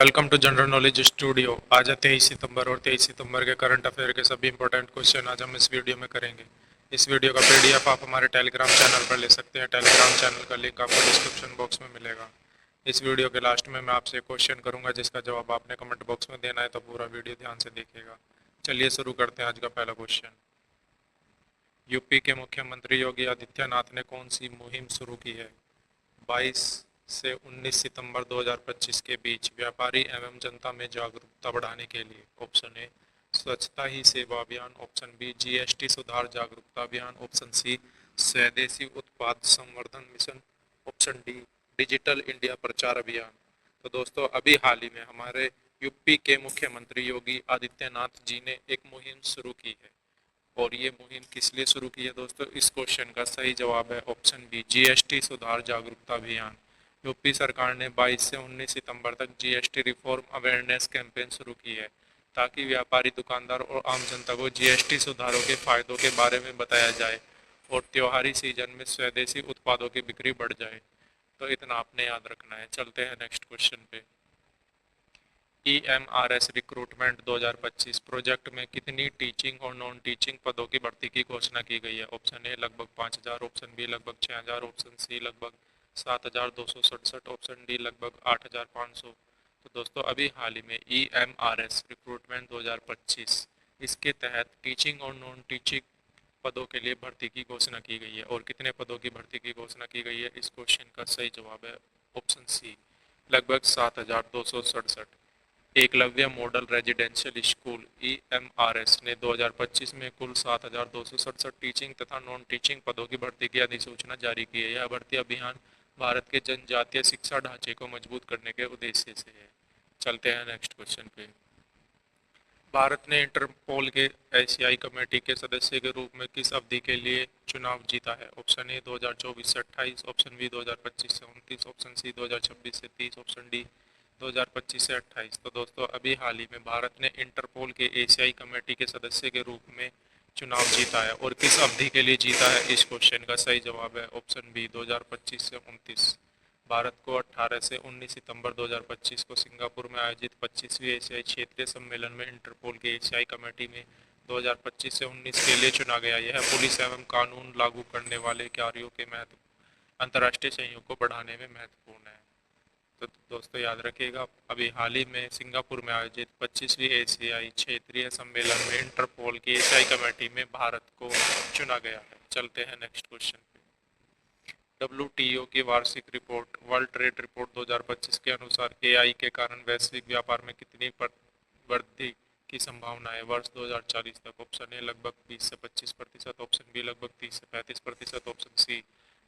Welcome to general knowledge studio. आज है 23 सितंबर और 23 सितंबर के करंट अफेयर के सभी इंपॉर्टेंट क्वेश्चन आज हम इस वीडियो में करेंगे। इस वीडियो का पीडीएफ आप हमारे टेलीग्राम चैनल पर ले सकते हैं। टेलीग्राम चैनल का लिंक आपको डिस्क्रिप्शन बॉक्स में मिलेगा। इस वीडियो के लास्ट में मैं आपसे एक क्वेश्चन करूंगा जिसका जवाब आपने कमेंट बॉक्स में देना है, तो पूरा वीडियो ध्यान से देखिएगा। चलिए शुरू करते हैं आज का पहला क्वेश्चन। यूपी के मुख्यमंत्री योगी आदित्यनाथ ने कौन सी मुहिम शुरू की है 22 से 19 सितंबर 2025 के बीच व्यापारी एवं जनता में जागरूकता बढ़ाने के लिए? ऑप्शन ए स्वच्छता ही सेवा अभियान, ऑप्शन बी जीएसटी सुधार जागरूकता अभियान, ऑप्शन सी स्वदेशी उत्पाद संवर्धन mission, option D digital India प्रचार अभियान। तो दोस्तों अभी हाल ही में हमारे यूपी के मुख्यमंत्री योगी आदित्यनाथ जी ने एक मुहिम शुरू की है, और ये मुहिम किस लिए शुरू की है दोस्तों? इस क्वेश्चन का सही जवाब है ऑप्शन बी जीएसटी सुधार जागरूकता अभियान। यूपी सरकार ने 22 से 19 सितंबर तक जीएसटी रिफॉर्म अवेयरनेस कैंपेन शुरू की है, ताकि व्यापारी, दुकानदार और आम जनता को जीएसटी सुधारों के फायदों के बारे में बताया जाए और त्योहारी सीजन में स्वदेशी उत्पादों की बिक्री बढ़ जाए। तो इतना आपने याद रखना है। चलते हैं नेक्स्ट क्वेश्चन पे। EMRS रिक्रूटमेंट 2025 प्रोजेक्ट में कितनी टीचिंग और नॉन टीचिंग पदों की भर्ती की घोषणा की गई है? ऑप्शन ए लगभग 5,000, ऑप्शन बी लगभग 6,000, ऑप्शन सी लगभग 7,267, ऑप्शन डी लगभग 8,500। तो दोस्तों अभी हाल ही में EMRS रिक्रूटमेंट 2025 इसके तहत टीचिंग और नॉन टीचिंग पदों के लिए भर्ती की घोषणा की गई है। और कितने पदों की भर्ती की घोषणा की गई है? इस क्वेश्चन का सही जवाब है ऑप्शन सी लगभग 7,267। Eklavya model residential school EMRS ने 2025 में कुल 7,267 टीचिंग तथा नॉन टीचिंग पदों की भर्ती की अधिसूचना जारी की है। यह भर्ती अभियान भारत के जनजातीय शिक्षा ढांचे को मजबूत करने के उद्देश्य से है। चलते हैं नेक्स्ट क्वेश्चन पे। भारत ने इंटरपोल के एशियाई कमेटी के सदस्य के रूप में किस अवधि के लिए चुनाव जीता है? ऑप्शन ए 2024 से 28, ऑप्शन बी 2025 से 29, ऑप्शन सी 2026 से 30, ऑप्शन डी 2025 से 28। तो दोस्तों अभी हाल ही में भारत ने इंटरपोल के एशियाई कमेटी के सदस्य के रूप में चुनाव जीता है, और किस अवधि के लिए जीता है? इस क्वेश्चन का सही जवाब है ऑप्शन बी 2025 से 29। भारत को 18 से 19 सितंबर 2025 को सिंगापुर में आयोजित 25वीं एशियाई क्षेत्रीय सम्मेलन में इंटरपोल के एशियाई कमेटी में 2025 से 19 के लिए चुना गया। यह पुलिस एवं कानून लागू करने वाले कार्यों के महत्व अंतर्राष्ट्रीय सहयोग को बढ़ाने में महत्वपूर्ण है। तो दोस्तों याद रखिएगा, अभी हाल ही में सिंगापुर में आयोजित 25वीं एशियाई क्षेत्रीय सम्मेलन में इंटरपोल की एशियाई कमेटी में भारत को चुना गया है। चलते हैं नेक्स्ट क्वेश्चन पे। WTO की वार्षिक रिपोर्ट वर्ल्ड ट्रेड रिपोर्ट 2025 के अनुसार AI के कारण वैश्विक व्यापार में कितनी वृद्धि की संभावना है वर्ष 2040 तक? ऑप्शन ए लगभग 20 से 25%, ऑप्शन बी लगभग 30 से 35%, ऑप्शन सी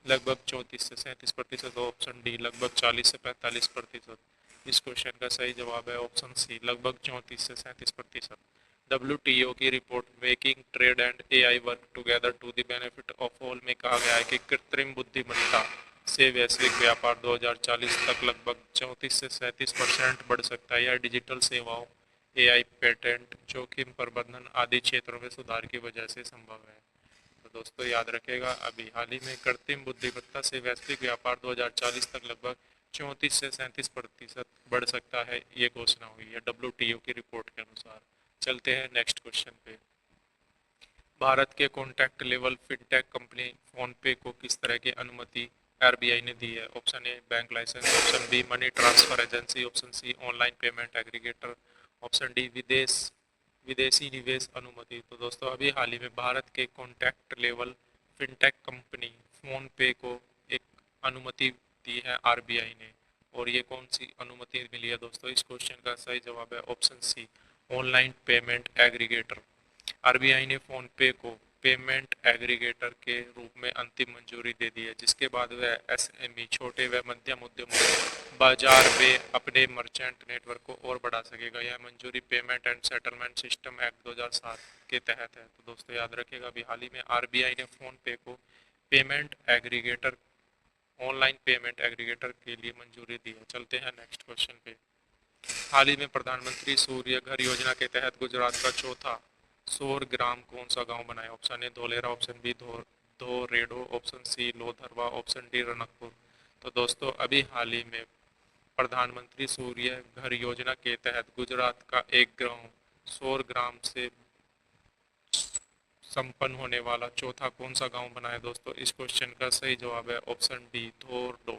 लगभग 34 से 37%, ऑप्शन डी लगभग 40 से 45%। इस क्वेश्चन का सही जवाब है ऑप्शन सी लगभग 34 से 37%। WTO की report making trade and AI work together to the benefit of all में कहा गया है कि कृत्रिम बुद्धिमत्ता से वैश्विक व्यापार 2040 तक लगभग 34 से 37% बढ़ सकता है। यह डिजिटल सेवाओं, AI, पेटेंट, जोखिम प्रबंधन आदि क्षेत्रों में सुधार की वजह से संभव है। तो दोस्तों याद रखेगा, अभी हाल ही में कृत्रिम बुद्धिमत्ता से वैश्विक व्यापार 2040 तक लगभग 34 से 37% बढ़ सकता है, ये घोषणा हुई है WTO की रिपोर्ट के अनुसार। चलते हैं नेक्स्ट क्वेश्चन पे। भारत के contact level fintech company phone पे को किस तरह की अनुमति RBI ने दी है? Option A bank licence, option B money transfer agency, option C online payment aggregator, option D विदेशी निवेश अनुमति। तो दोस्तों अभी हाल ही में भारत के contact level fintech company phone पे को एक अनुमति दी है RBI ने। और ये कौन सी अनुमति मिली है दोस्तों? इस क्वेश्चन का सही जवाब है option C online payment aggregator. RBI ने फोन पे को पेमेंट एग्रीगेटर के रूप में अंतिम मंजूरी दे दी है, जिसके बाद वह SME छोटे व मध्यम उद्यमों बाजार में अपने मर्चेंट नेटवर्क को और बढ़ा सकेगा। यह मंजूरी payment and settlement system act 2007 के तहत है। तो दोस्तों याद रखिएगा, अभी हाल ही में RBI ने फोन पे को payment aggregator, online payment aggregator के लिए मंजूरी दी है। चलते हैं नेक्स्ट क्वेश्चन पे। हाल ही में प्रधानमंत्री सूर्य घर योजना के तहत गुजरात का चौथा सौर ग्राम कौन सा गांव बना है? Option A Dholera, option B Dhordo, option C Lodhurva, option D Ranakpur. तो दोस्तों अभी हाल ही में प्रधानमंत्री सूर्य घर योजना के तहत गुजरात का एक गांव सौर ग्राम से संपन्न होने वाला चौथा कौन सा गांव बना है दोस्तों? इस क्वेश्चन का सही जवाब है ऑप्शन डी, धोरडो।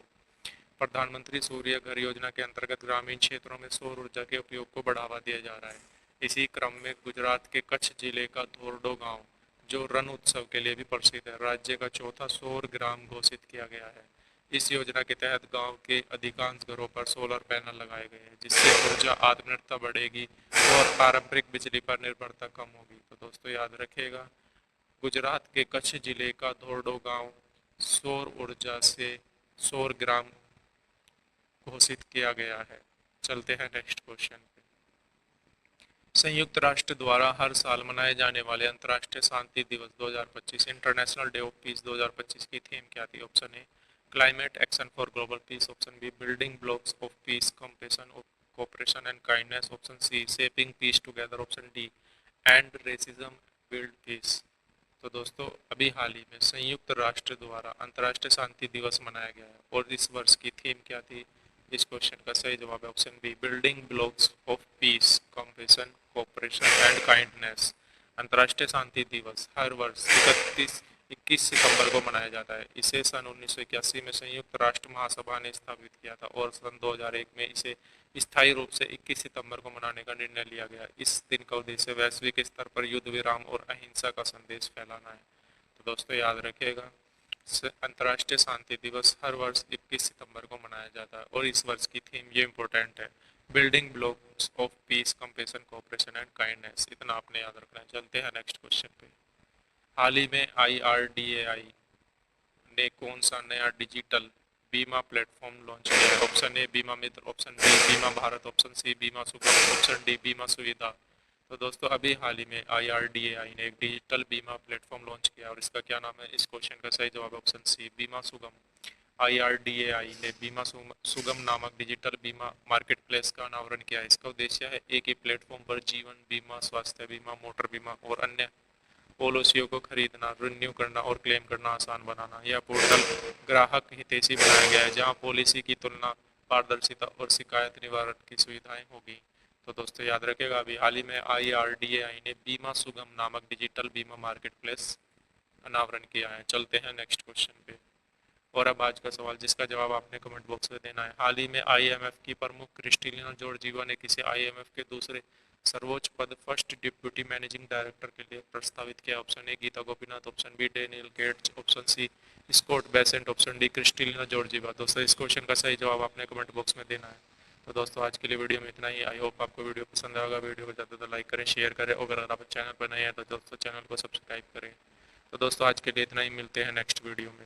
प्रधानमंत्री सूर्य घर योजना के अंतर्गत ग्रामीण क्षेत्रों में सौर ऊर्जा के उपयोग को बढ़ावा दिया जा रहा है। इसी क्रम में गुजरात के कच्छ जिले का धोरडो गांव, जो रण उत्सव के लिए भी प्रसिद्ध है, राज्य का चौथा सौर ग्राम घोषित किया गया है। इस योजना के तहत गांव के अधिकांश घरों पर सोलर पैनल लगाए गए हैं, जिससे ऊर्जा आत्मनिर्भरता बढ़ेगी और पारंपरिक बिजली पर निर्भरता कम होगी। तो दोस्तों याद रखिएगा, गुजरात के कच्छ जिले का धोरडो गांव सौर ऊर्जा से सौर ग्राम घोषित किया गया है। चलते हैं नेक्स्ट क्वेश्चन पे। संयुक्त राष्ट्र द्वारा हर साल मनाए जाने वाले अंतर्राष्ट्रीय शांति दिवस 2025 इंटरनेशनल डे ऑफ पीस 2025 की थीम क्या थी? Option A climate action for global peace, option B building blocks of peace compassion of cooperation and kindness, option C shaping peace together, option D end racism build peace. तो दोस्तों अभी हाल ही में संयुक्त राष्ट्र द्वारा अंतर्राष्ट्रीय शांति दिवस मनाया गया है और इस वर्ष की थीम क्या थी? इस क्वेश्चन का सही जवाब है option B, building blocks of peace compassion cooperation and kindness. अंतर्राष्ट्रीय शांति दिवस हर वर्ष 21 सितंबर को मनाया जाता है। इसे सन 1981 में संयुक्त राष्ट्र महासभा ने स्थापित किया था और सन 2001 में इसे स्थायी रूप से 21 सितंबर को मनाने का निर्णय लिया गया। इस दिन का उद्देश्य वैश्विक स्तर पर युद्ध विराम और अहिंसा का संदेश फैलाना है। तो दोस्तों याद रखिएगा, अंतर्राष्ट्रीय शांति दिवस हर वर्ष 21 सितंबर को मनाया जाता है और इस वर्ष की थीम ये इम्पोर्टेंट है, building blocks of peace compassion cooperation and kindness. इतना आपने याद रखना है। चलते हैं नेक्स्ट क्वेश्चन पे। हाल ही में IRDAI ने कौन सा नया डिजिटल बीमा प्लेटफॉर्म लॉन्च किया है? ऑप्शन ए बीमा मित्र, ऑप्शन बी बीमा भारत, ऑप्शन सी बीमा सुगम, ऑप्शन डी बीमा सुविधा। तो दोस्तों अभी हाल ही में IRDAI ने एक डिजिटल बीमा प्लेटफॉर्म लॉन्च किया और इसका क्या नाम है? इस क्वेश्चन का सही जवाब ऑप्शन सी बीमा सुगम। IRDAI ने बीमा सुगम नामक डिजिटल बीमा मार्केट प्लेस का अनावरण किया है। इसका उद्देश्य है एक ही प्लेटफॉर्म पर जीवन बीमा, स्वास्थ्य बीमा, मोटर बीमा और अन्य पॉलिसियों को खरीदना, रिन्यू करना और क्लेम करना आसान बनाना। यह पोर्टल ग्राहक हितैषी बनाया गया है, जहां पॉलिसी की तुलना, पारदर्शिता और शिकायत निवारण की सुविधाएं होगी। तो दोस्तों याद रखिएगा, अभी हाल ही में IRDAI ने बीमा सुगम नामक डिजिटल बीमा मार्केट प्लेस अनावरण किया है। चलते हैं नेक्स्ट क्वेश्चन पे। और अब आज का सवाल जिसका जवाब आपने कमेंट बॉक्स में देना है। हाल ही में IMF की प्रमुख क्रिस्टलिना जॉर्जिवा ने किसे IMF के दूसरे सर्वोच्च पद फर्स्ट डिप्यूटी मैनेजिंग डायरेक्टर के लिए प्रस्तावित किया? Option A Gita Gopinath, option B Daniel Gates, option C Scott Bessent, option D Kristalina Georgieva. दोस्तों इस क्वेश्चन का सही जवाब आपने कमेंट बॉक्स में देना है। तो दोस्तों आज के लिए वीडियो में इतना ही। आई होप आपको वीडियो पसंद आएगा। वीडियो को ज़्यादा लाइक करें, शेयर करें और अगर आप चैनल पर नए हैं तो दोस्तों चैनल को सब्सक्राइब करें। तो दोस्तों आज के लिए इतना ही, मिलते हैं नेक्स्ट वीडियो में।